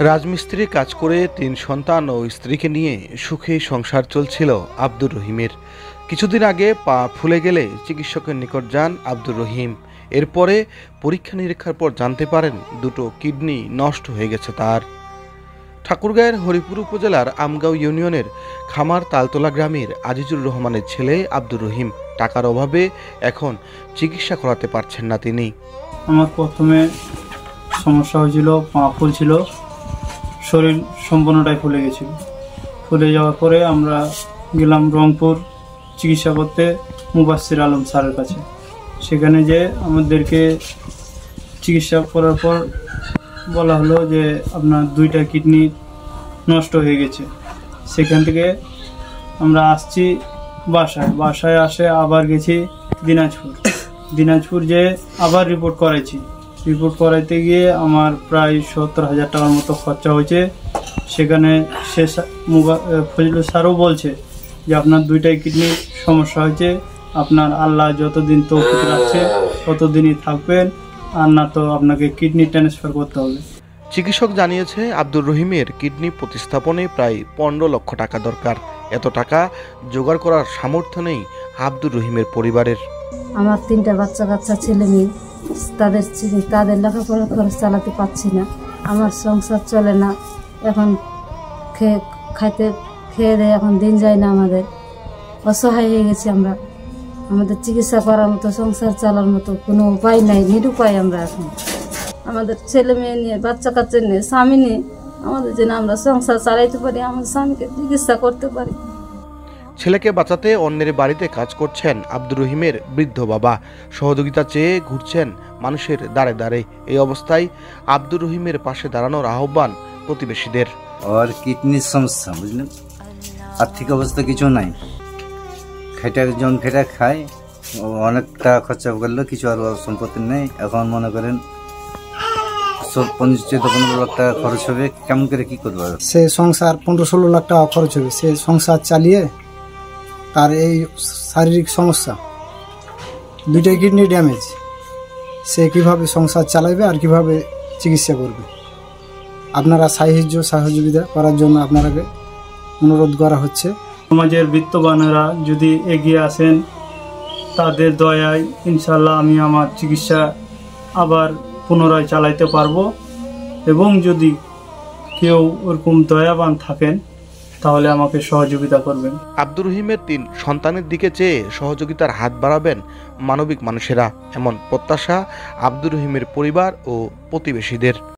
রাজমিস্ত্রির কাজ করে ৩ সন্তান ও স্ত্রীকে নিয়ে সুখে সংসার চলছিল আব্দুর রহিমের। কিছুদিন আগে পা ফুলে গেলে চিকিৎসকের নিকট যান আব্দুর রহিম। এরপরে পরীক্ষা নিরীক্ষার পর জানতে পারেন দুটো কিডনি নষ্ট হয়ে গেছে তার। ঠাকুরগাঁয়ের হরিপুর উপজেলার আমগাঁও ইউনিয়নের খামার তালতলা গ্রামের আজিজুর রহমানের ছেলে আব্দুর রহিম টাকার অভাবে এখন চিকিৎসা করাতে পারছেন না তিনি। আমার প্রথমে সমস্যা হয়েছিল, পা ফুলছিল, শরীর সম্পূর্ণটাই ফুলে গেছিল। ফুলে যাওয়ার পরে আমরা গেলাম রংপুর চিকিৎসা করতে মুবাসসির আলম স্যারের কাছে। সেখানে যে আমাদেরকে চিকিৎসা করার পর বলা হলো যে আপনার 2টা কিডনি নষ্ট হয়ে গেছে। সেখান থেকে আমরা আসছি বাসায় আসে আবার গেছি দিনাজপুর যে আবার রিপোর্ট করাইতে গিয়ে আমার প্রায় 70,000 টাকার মতো খরচা হয়েছে। সেখানে ফজলুল স্যারও বলছে যে আপনার 2টাই কিডনি সমস্যা হয়েছে, আপনার আল্লাহ যতদিন তৌফিক রাখছে ততদিনই থাকবেন, আর না তো আপনাকে কিডনি ট্রান্সফার করতে হবে। চিকিৎসক জানিয়েছে আব্দুর রহিমের কিডনি প্রতিস্থাপনে প্রায় 15 লক্ষ টাকা দরকার। এত টাকা জোগাড় করার সামর্থ্য নেই আব্দুর রহিমের পরিবারের। আমার 3টা বাচ্চা ছেলে মেয়ে, তাদের লেখাপড়া খরচ চালাতে পারছি না, আমার সংসার চলে না। এখন খেয়ে দেয়, এখন দিন যায় না, আমাদের অসহায় হয়ে গেছি আমরা। আমাদের চিকিৎসা করার মতো, সংসার চালার মতো কোনো উপায় নাই, নিরুপায় আমরা এখন। আমাদের ছেলে মেয়ে নিয়ে, বাচ্চা কাচ্চা নিয়ে, স্বামী নিয়ে আমাদের যেন আমরা সংসার চালাইতে পারি, আমার স্বামীকে চিকিৎসা করতে পারি। ছেলেকে বাঁচাতে অন্যের বাড়িতে কাজ করছেন আব্দুর রহিমের বৃদ্ধ বাবা। সহযোগিতা চেয়ে ঘুরছেন মানুষের দ্বারে দ্বারে। এই অবস্থায় আব্দুর রহিমের পাশে দাঁড়ানোর আহ্বান প্রতিবেশীদের। আর কিডনির সমস্যা, বুঝলেন, আর্থিক অবস্থা কিছু নাই, খেটা খায়, অনেক টাকা খরচা করলো, কিছু আর সম্পত্তি নেই। এখন মনে করেন 15 লাখ টাকা খরচ হবে, কেমন করে কি করবো? সে সংসার 15-16 লাখ টাকা খরচ হবে, সে সংসার চালিয়ে তার এই শারীরিক সমস্যা, 2টাই কিডনি ড্যামেজ, সে কিভাবে সংসার চালাবে আর কিভাবে চিকিৎসা করবে? আপনারা সহযোগিতা করার জন্য আপনারাকে অনুরোধ করা হচ্ছে। সমাজের বিত্তবানেরা যদি এগিয়ে আসেন, তাদের দয়ায় ইনশাল্লাহ আমি আমার চিকিৎসা আবার পুনরায় চালাইতে পারবো। এবং যদি কেউ ওরকম দয়াবান থাকেন তাহলে আমাকে সহযোগিতা করবেন। আব্দুর রহিমের 3 সন্তানের দিকে চেয়ে সহযোগিতার হাত বাড়াবেন মানবিক মানুষেরা, এমন প্রত্যাশা আব্দুর রহিমের পরিবার ও প্রতিবেশীদের।